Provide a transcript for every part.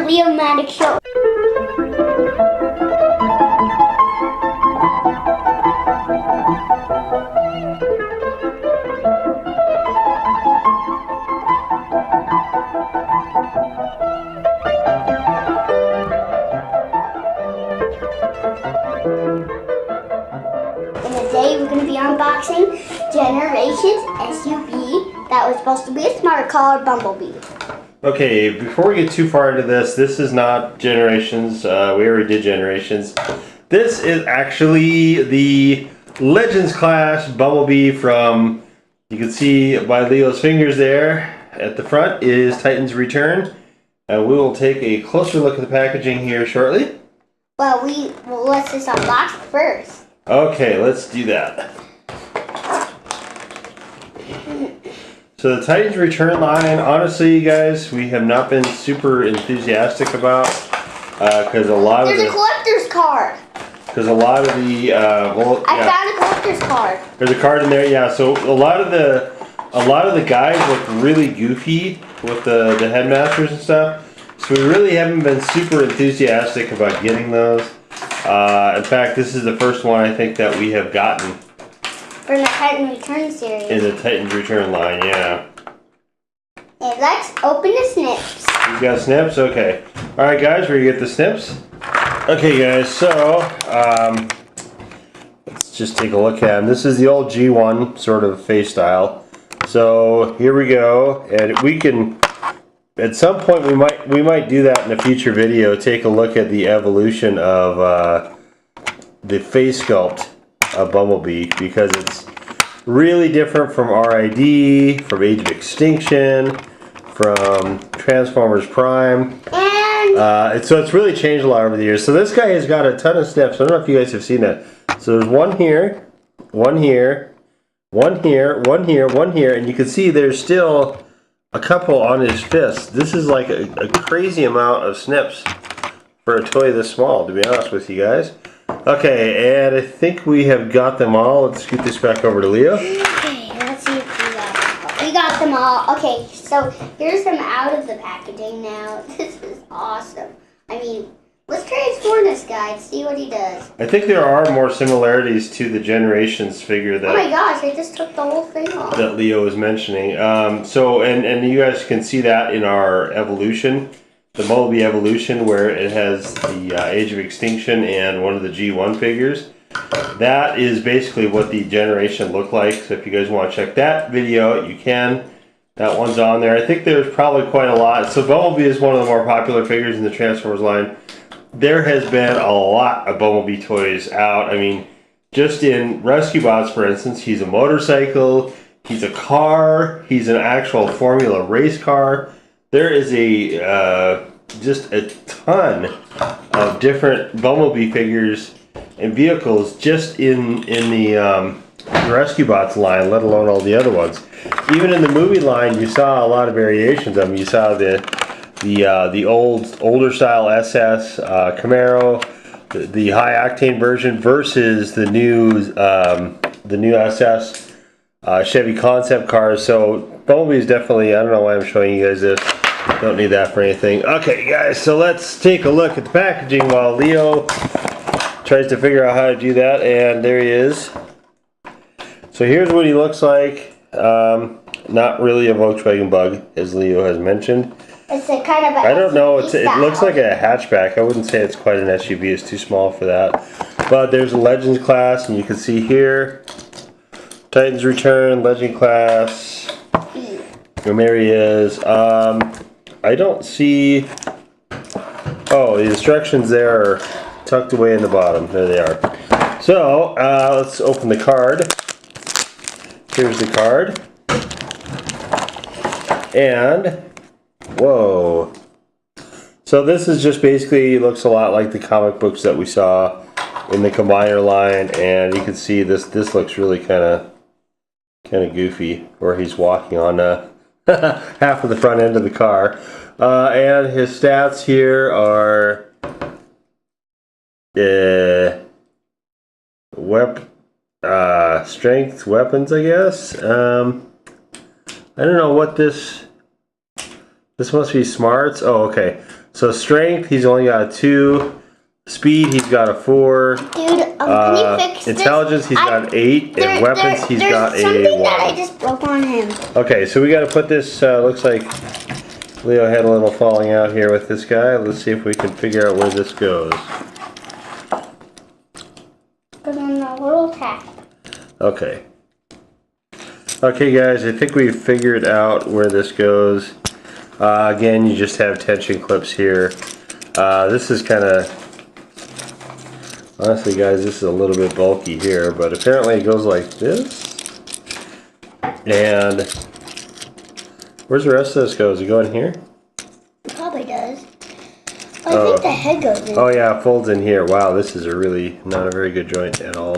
Leo-matic show. In a day, we're going to be unboxing Generations SUV that was supposed to be a smart car, Bumblebee. Okay, before we get too far into this, this is not Generations. We already did Generations. This is actually the Legends class Bumblebee from, you can see by Leo's fingers there at the front is Titan's Return. And we will take a closer look at the packaging here shortly. Well, let's just unbox it first. Okay, let's do that. So the Titan's Return line, honestly, you guys, we have not been super enthusiastic about because a lot of there's a collector's card. Because a lot of the I found a collector's card. There's a card in there, yeah. So a lot of the guys look really goofy with the headmasters and stuff. So we really haven't been super enthusiastic about getting those. In fact, this is the first one I think that we have gotten. From the Titan Return series. In the Titan's Return line, yeah. And let's open the snips. You got snips? Okay. Alright guys, we're gonna get the snips. Okay guys, so let's just take a look at them. This is the old G1 sort of face style. So here we go, and we can at some point we might do that in a future video, take a look at the evolution of the face sculpt of Bumblebee, because it's really different from RID, from Age of Extinction, from Transformers Prime, and so it's really changed a lot over the years. So this guy has got a ton of snips. I don't know if you guys have seen that. So there's one here, one here, one here, one here, one here, and you can see there's still a couple on his fist. This is like a crazy amount of snips for a toy this small, to be honest with you guys. Okay, and I think we have got them all. Let's scoot this back over to Leo. Okay, let's see if we got them all. We got them all. Okay, so here's them out of the packaging now. This is awesome. I mean, let's transform this guy and see what he does. I think there are more similarities to the Generations figure that... Oh my gosh, I just took the whole thing off. That Leo was mentioning. And you guys can see that in our evolution. The Bumblebee evolution, where it has the Age of Extinction and one of the G1 figures. That is basically what the Generation looked like. So if you guys want to check that video, you can. That one's on there. I think there's probably quite a lot. So Bumblebee is one of the more popular figures in the Transformers line. There has been a lot of Bumblebee toys out. I mean, just in Rescue Bots, for instance, he's a motorcycle, he's a car, he's an actual Formula race car. There is just a ton of different Bumblebee figures and vehicles just in the Rescue Bots line, let alone all the other ones. Even in the movie line, you saw a lot of variations of them. You saw the older style SS Camaro, the high octane version versus the new SS Chevy concept cars. So Bumblebee is definitely, I don't know why I'm showing you guys this. Don't need that for anything. Okay guys, so let's take a look at the packaging while Leo tries to figure out how to do that. And there he is. So here's what he looks like. Not really a Volkswagen Bug, as Leo has mentioned. It's a kind of a I don't know, it style. looks like a hatchback. I wouldn't say it's quite an SUV, it's too small for that. But there's a Legends class, and you can see here, Titan's Return, Legend class. And there he is. I don't see... Oh, the instructions there are tucked away in the bottom. There they are. So, let's open the card. Here's the card. And... Whoa. So this is just basically, looks a lot like the comic books that we saw in the Combiner line, and you can see this looks really kind of goofy, where he's walking on half of the front end of the car. And his stats here are strength, weapons, I guess. I don't know what this This must be smarts. Oh, okay. So strength, he's only got a 2. Speed, he's got a 4. Dude, can you fix intelligence, this? he's got 8. And weapons, he's got a 1. There's something that I just broke on him. Okay, so we got to put this, looks like Leo had a little falling out here with this guy. Let's see if we can figure out where this goes. Put on a little tap. Okay. Okay, guys, I think we've figured out where this goes. Again, you just have tension clips here. This is kind of, honestly, guys, this is a little bit bulky here, but apparently it goes like this. And where's the rest of this go? Does it go in here? It probably does. I think the head goes in. Oh yeah, it folds in here. Wow, this is not a very good joint at all.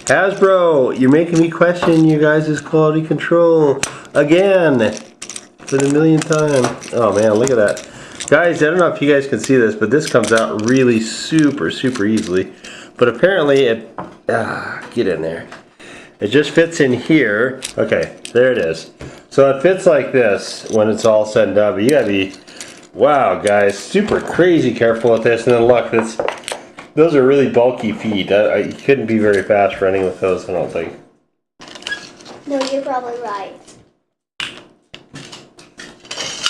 Hasbro, you're making me question you guys' quality control again for the millionth time. Oh man, look at that. Guys, I don't know if you guys can see this, but this comes out really super easily. But apparently it, get in there. It just fits in here. Okay, there it is. So it fits like this when it's all said and done, but you gotta be, wow guys, super crazy careful with this. And then look, those are really bulky feet. You couldn't be very fast running with those, I don't think. No, you're probably right.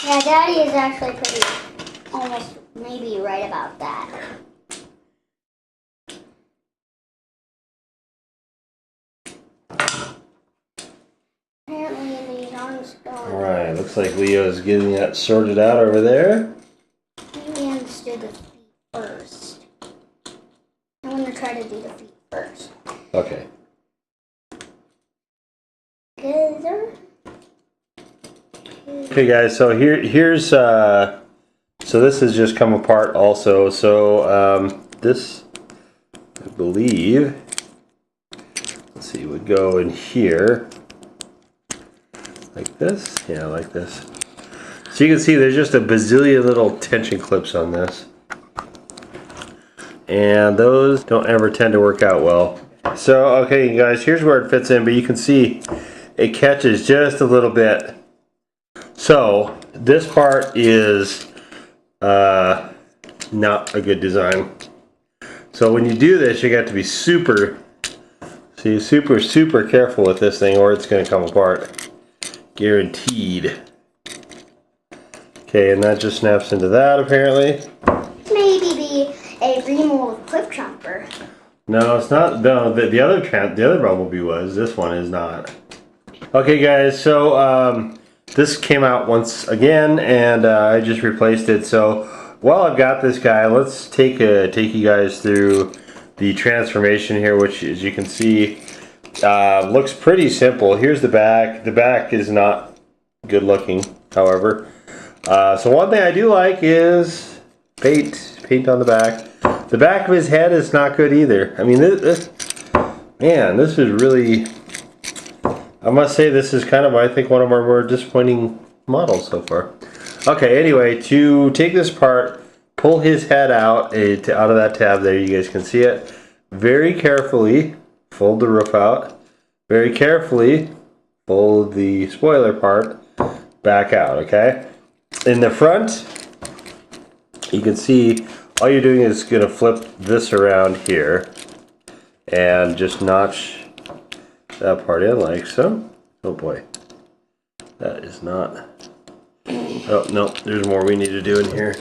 Yeah, Daddy is actually pretty, almost maybe right about that. Apparently these arms going. Alright, looks like Leo's getting that sorted out over there. Maybe I understood the feet first. I'm going to try to do the feet first. Okay. Okay guys, so here's so this has just come apart also. So this, I believe, let's see, would go in here like this. Yeah, like this. So you can see there's just a bazillion little tension clips on this, and those don't ever tend to work out well. So okay guys, here's where it fits in, but you can see it catches just a little bit. So this part is not a good design. So when you do this, you got to be super careful with this thing, or it's going to come apart, guaranteed. Okay, and that just snaps into that apparently. Maybe be a remold clip jumper. No, it's not. No, the other Bumblebee was. This one is not. Okay, guys. So this came out once again, and I just replaced it. So while I've got this guy, let's take you guys through the transformation here, which, as you can see, looks pretty simple. Here's the back. The back is not good looking, however. So one thing I do like is paint on the back. The back of his head is not good either. I mean, this is really, I must say, this is kind of, I think, one of our more disappointing models so far. Okay, anyway, to take this apart, pull his head out of that tab there. You guys can see it. Very carefully fold the roof out. Very carefully fold the spoiler part back out, okay? In the front, you can see all you're doing is going to flip this around here and just notch that part in like so. Oh boy, that is not, oh no, there's more we need to do in here.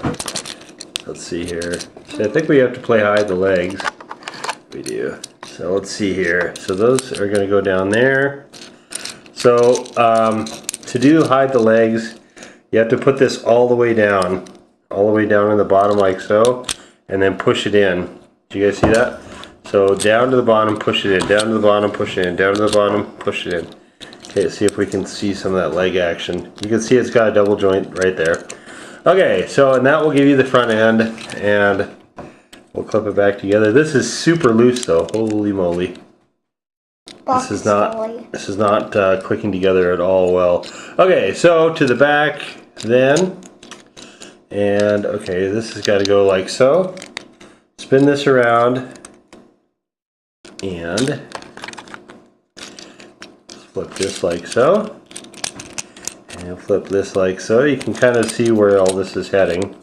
Let's see here. So I think we have to play hide the legs. We do. So let's see here. So those are going to go down there. So to do hide the legs, you have to put this all the way down in the bottom like so, and then push it in. Do you guys see that? So down to the bottom, push it in, down to the bottom, push it in, down to the bottom, push it in. Okay, let's see if we can see some of that leg action. You can see it's got a double joint right there. Okay, so and that will give you the front end, and we'll clip it back together. This is super loose though, holy moly. This is not clicking together at all well. Okay, so to the back then, and okay, this has got to go like so. Spin this around, and flip this like so, And flip this like so. You can kind of see where all this is heading.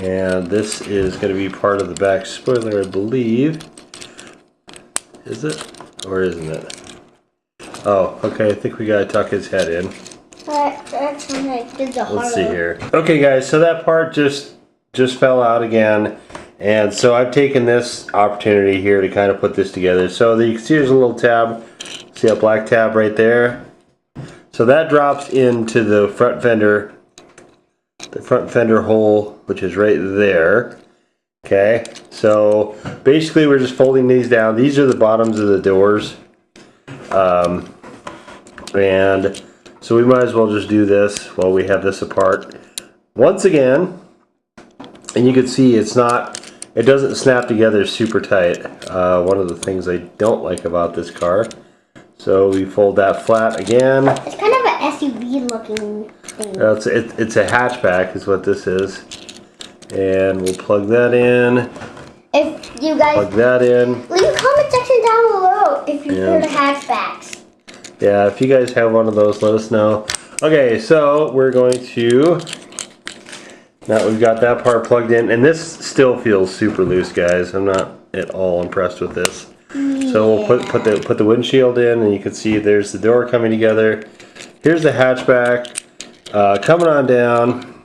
And this is going to be part of the back spoiler, I believe. Is it? Or isn't it? Oh, okay. I think we got to tuck his head in. That's when I did the Let's see here. Okay, guys. So that part just fell out again. And so I've taken this opportunity here to kind of put this together. So you can see there's a little tab. See a black tab right there? So that drops into the front fender hole, which is right there. Okay, so basically we're just folding these down. These are the bottoms of the doors. And so we might as well just do this while we have this apart. Once again, and you can see it doesn't snap together super tight. One of the things I don't like about this car. So we fold that flat again. It's kind of an SUV looking thing. It's a hatchback is what this is. And we'll plug that in. If you guys plug that in. Leave a comment section down below if you've heard of hatchbacks. Yeah, if you guys have one of those, let us know. Okay, so we're going to, now we've got that part plugged in, and this still feels super loose, guys. I'm not at all impressed with this. So we'll put the windshield in, and you can see there's the door coming together. Here's the hatchback coming on down.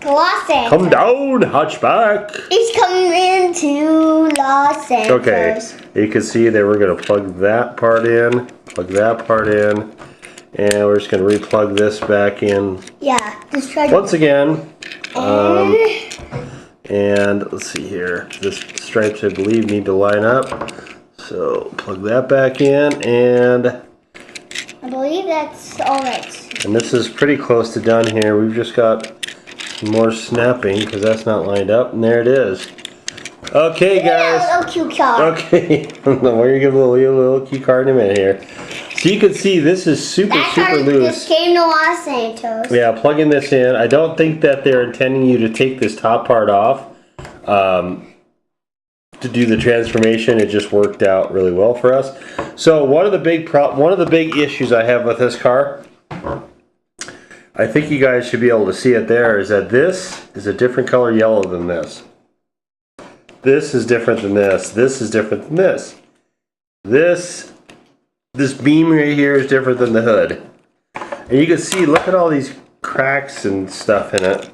Los Santos. Come down, hatchback. It's coming into Los Santos. Okay, you can see that we're going to plug that part in, and we're just going to replug this back in. Yeah, just try once again. And let's see here. This stripes, I believe, need to line up. So plug that back in, and I believe that's all right. And this is pretty close to done here. We've just got some more snapping because that's not lined up, and there it is. Okay, guys. A little cue card. Okay, we're gonna give a little cue card in a minute here. So you can see this is super loose. This came to Los Santos. Yeah, plugging this in. I don't think that they're intending you to take this top part off to do the transformation. It just worked out really well for us. So one of the big issues I have with this car, I think you guys should be able to see it there, is that this is a different color yellow than this. This is different than this. This is different than this. This beam right here is different than the hood. And you can see, look at all these cracks and stuff in it.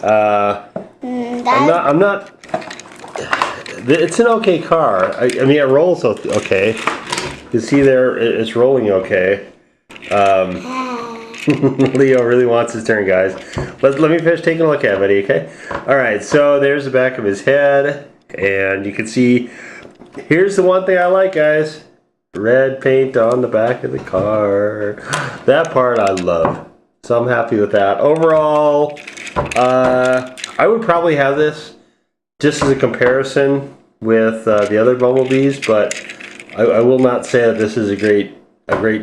I'm not. It's an okay car. I mean, it rolls okay. You can see there, it's rolling okay. Leo really wants his turn, guys. Let me finish taking a look at it, buddy, okay? Alright, so there's the back of his head. And you can see, here's the one thing I like, guys. Red paint on the back of the car. That part I love. So I'm happy with that. Overall, I would probably have this just as a comparison with the other Bumblebees, but I will not say that this is a great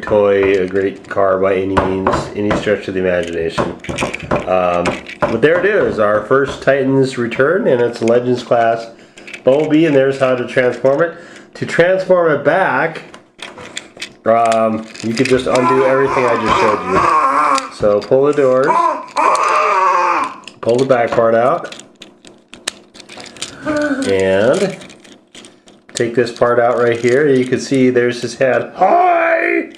toy, a great car by any means, any stretch of the imagination. But there it is, our first Titan's return, and it's a Legends class Bumblebee, and there's how to transform it. To transform it back, you could just undo everything I just showed you. So pull the doors, pull the back part out, and take this part out right here. You can see there's his head. Hi!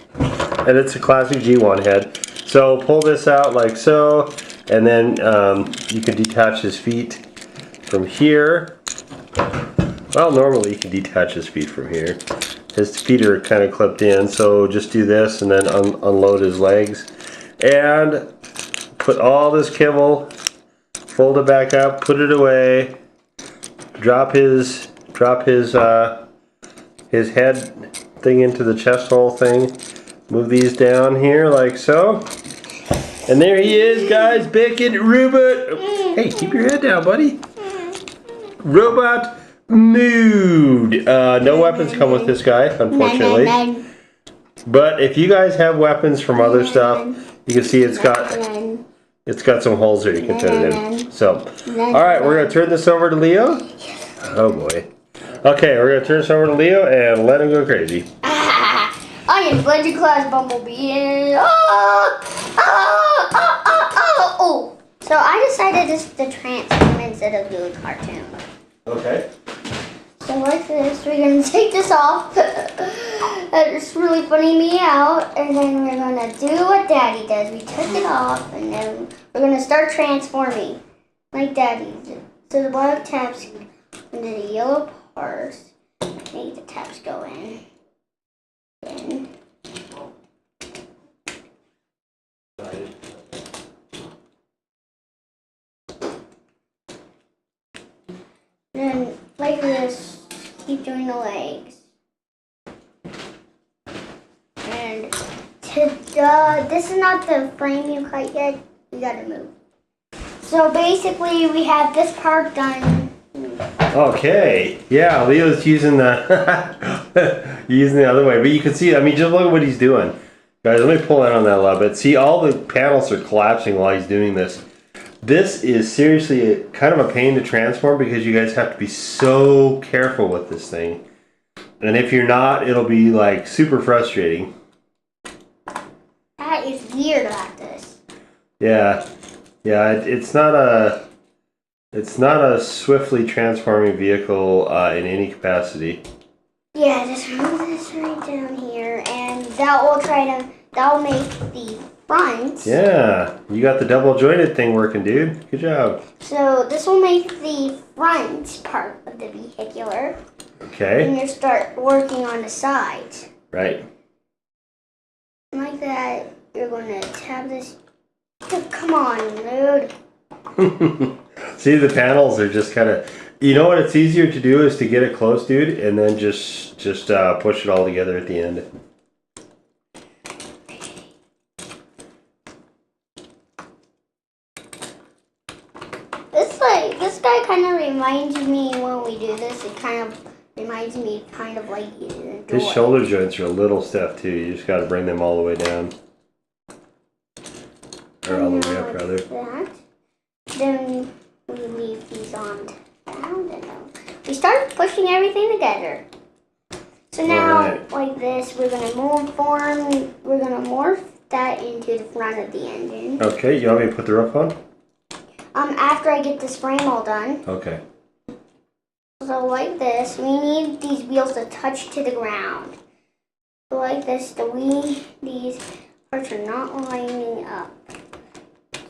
And it's a classic G1 head. So pull this out like so, and then you can detach his feet from here. Well, normally you can detach his feet from here. His feet are kind of clipped in, so just do this and then unload his legs. And put all this kibble, fold it back up, put it away, drop his head thing into the chest hole thing. Move these down here like so. And there he is, guys, Bacon Robot. Hey, keep your head down, buddy. Robot Mood. No weapons come with this guy, unfortunately. But if you guys have weapons from other stuff, you can see it's got some holes there you can put it in. So, all right, we're gonna turn this over to Leo. Oh boy. Okay, we're gonna turn this over to Leo and let him go crazy. On giant budget class Bumblebee. And, oh! So I decided just to transform instead of do a cartoon. Okay. So like this, we're gonna take this off. It's really funny me out, and then we're gonna do what Daddy does. We took it off, and then we're gonna start transforming like Daddy did. So the black tabs into the yellow parts. Make the tabs go in. Then, like this, keep doing the legs. And this is not the frame you cut yet. You gotta move. So basically, we have this part done. Okay. Yeah, Leo's using the using the other way, but you can see. I mean, just look at what he's doing, guys. Let me pull that on that a little bit. See, all the panels are collapsing while he's doing this. This is seriously kind of a pain to transform because you guys have to be so careful with this thing. And if you're not, it'll be like super frustrating. That is weird about this. Yeah. Yeah, it's not a swiftly transforming vehicle in any capacity. Yeah, just move this right down here, and that will make the front. Yeah, you got the double jointed thing working, dude. Good job. So this will make the front part of the vehicular. Okay. And you start working on the sides. Right. Like that, you're going to tab this. Come on, dude. See, the panels are just kind of. You know what? It's easier to do is to get it close, dude, and then just push it all together at the end. This guy kind of reminds me when we do this. It kind of reminds me like His shoulder joints are a little stiff too. You just got to bring them all the way down, or all the way up, rather. That. Then we leave these on down, and we start pushing everything together. So now, like this, we're gonna morph that into the front of the engine. Okay, you want me to put the roof on? After I get this frame all done. Okay. So like this, we need these wheels to touch to the ground. So like this, these parts are not lining up.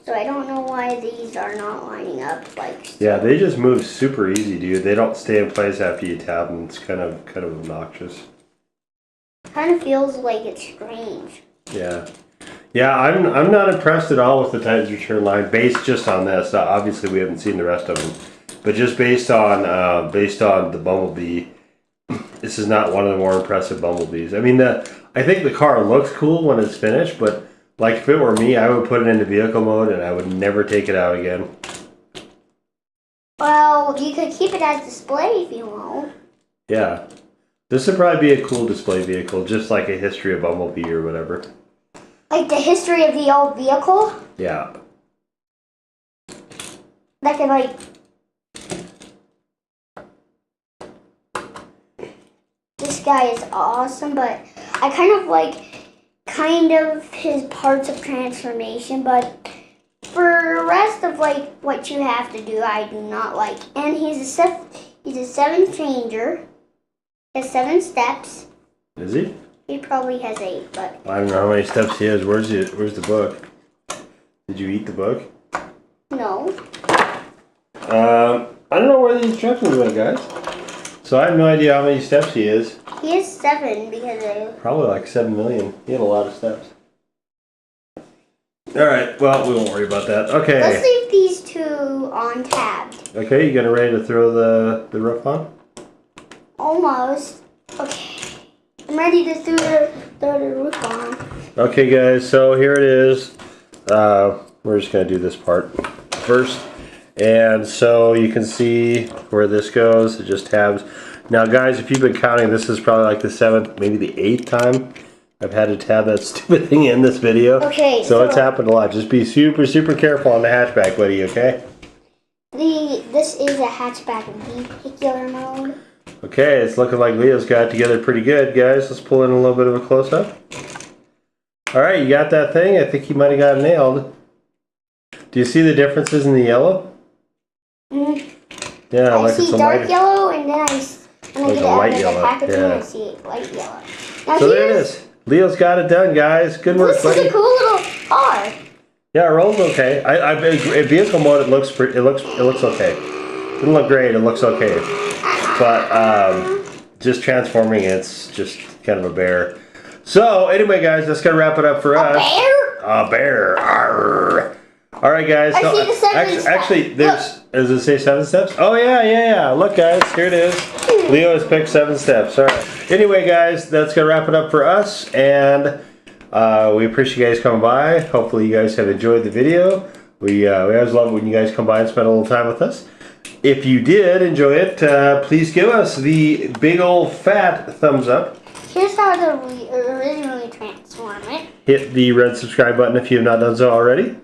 So I don't know why these are not lining up like so. Yeah, they just move super easy, dude. They don't stay in place after you tap them. It's kind of obnoxious. Kind of feels like it's strange. Yeah. Yeah, I'm not impressed at all with the Titans Return line based just on this. Obviously, we haven't seen the rest of them, but just based on the Bumblebee, this is not one of the more impressive Bumblebees. I mean, I think the car looks cool when it's finished, but like if it were me, I would put it into vehicle mode and I would never take it out again. Well, you could keep it as display if you want. Yeah, this would probably be a cool display vehicle, just like a history of Bumblebee or whatever. Like the history of the old vehicle? Yeah. That could like... This guy is awesome, but I kind of like his parts of transformation, but for the rest of like what you have to do, I do not like. And he's a 7 changer. He has 7 steps. Is he? He probably has 8, but... I don't know how many steps he has. Where's the book? Did you eat the book? No. I don't know where the instructions went, guys. So I have no idea how many steps he is. He is 7 because Probably like 7 million. He had a lot of steps. Alright, well, we won't worry about that. Okay. Let's leave these 2 on tabbed. Okay, you ready to throw the roof on? Almost. Okay. I'm ready to throw the roof on. Okay, guys, so here it is. We're just going to do this part first. And so you can see where this goes. It just tabs. Now, guys, if you've been counting, this is probably like the 7th, maybe the 8th time I've had to tab that stupid thing in this video. Okay, so it's happened a lot. Just be super, super careful on the hatchback, buddy, okay? This is a hatchback vehicular mode. Okay, it's looking like Leo's got it together pretty good, guys. Let's pull in a little bit of a close-up. Alright, you got that thing? I think you might have got it nailed. Do you see the differences in the yellow? Yeah, I see dark yellow, and then when I get it out of the packaging, I see light yellow. Now so there it is. Leo's got it done, guys. Good work, buddy. This is a cool little car. Yeah, it rolls okay. In vehicle mode, it looks okay. It doesn't look great. It looks okay, but just transforming, it's just kind of a bear. So anyway, guys, that's gonna wrap it up for us. A bear? A bear. Arr. All right, guys. I see the 7 steps. Actually, does it say 7 steps? Oh yeah. Look, guys, here it is. Leo has picked 7 steps. All right. Anyway, guys, that's gonna wrap it up for us, and we appreciate you guys coming by. Hopefully, you guys have enjoyed the video. We always love it when you guys come by and spend a little time with us. If you did enjoy it, please give us the big old fat thumbs up. Here's how to originally transform it. Hit the red subscribe button if you have not done so already.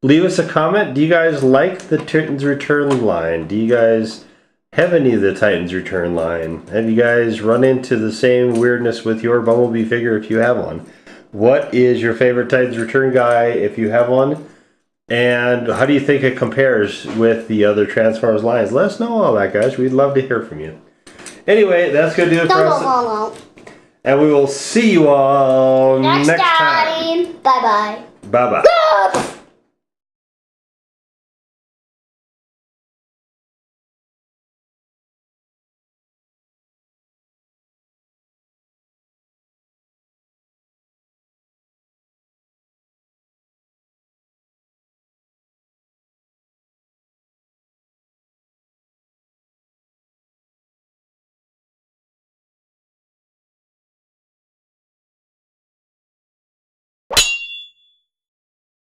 Leave us a comment. Do you guys like the Titans Return line? Do you guys have any of the Titans Return line? Have you guys run into the same weirdness with your Bumblebee figure if you have one? What is your favorite Titans Return guy if you have one? And how do you think it compares with the other Transformers lines? Let us know all that, guys. We'd love to hear from you. Anyway, that's going to do it for us. And we will see you all next time. Bye-bye. Bye-bye.